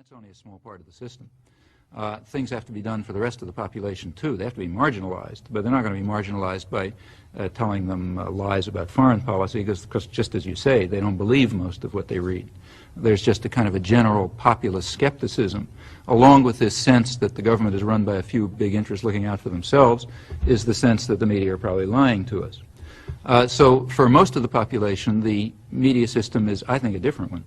that's only a small part of the system. Things have to be done for the rest of the population too. They have to be marginalized, but they're not going to be marginalized by telling them lies about foreign policy, because just as you say, they don't believe most of what they read. There's just a kind of a general populist skepticism, along with this sense that the government is run by a few big interests looking out for themselves, is the sense that the media are probably lying to us. So for most of the population, the media system is, I think, a different one.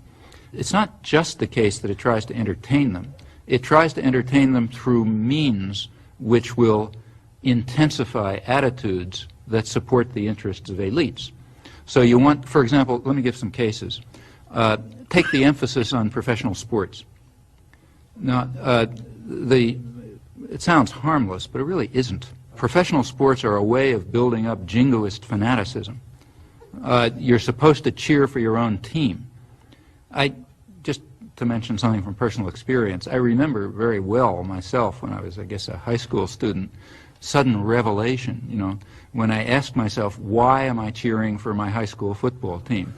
It's not just the case that it tries to entertain them. It tries to entertain them through means which will intensify attitudes that support the interests of elites. So you want, for example, let me give some cases. Take the emphasis on professional sports. Now, it sounds harmless, but it really isn't. Professional sports are a way of building up jingoist fanaticism. You're supposed to cheer for your own team. Just to mention something from personal experience, I remember very well myself when I was, I guess, a high school student, sudden revelation, you know, when I asked myself, why am I cheering for my high school football team?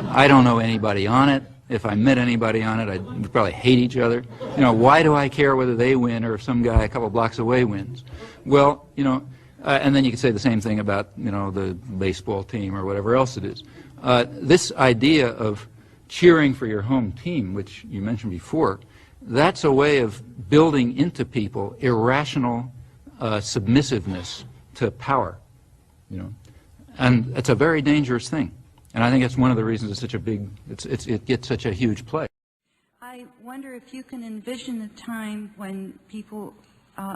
I don't know anybody on it. If I met anybody on it, we'd probably hate each other. You know, why do I care whether they win or if some guy a couple blocks away wins? Well, you know, and then you could say the same thing about, you know, the baseball team or whatever else it is. This idea of cheering for your home team, which you mentioned before, that's a way of building into people irrational submissiveness to power, you know, and it's a very dangerous thing. And I think it's one of the reasons it's such a big, it gets such a huge play. I wonder if you can envision a time when people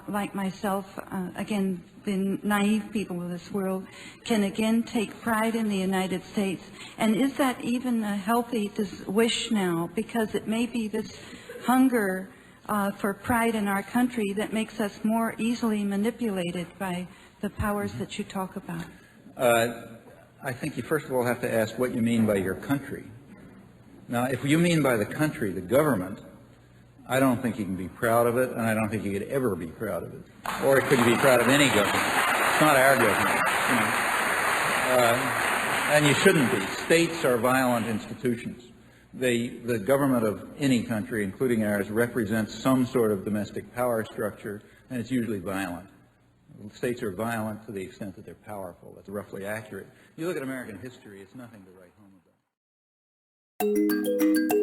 like myself, again, the naive people of this world, can again take pride in the United States. And is that even a healthy wish now? Because it may be this hunger for pride in our country that makes us more easily manipulated by the powers that you talk about. I think you first of all have to ask what you mean by your country. Now, if you mean by the country the government, I don't think you can be proud of it, and I don't think you could ever be proud of it. Or could you be proud of any government? It's not our government, you know. And you shouldn't be. States are violent institutions. The government of any country, including ours, represents some sort of domestic power structure, and it's usually violent. States are violent to the extent that they're powerful. That's roughly accurate. You look at American history, it's nothing to write home about.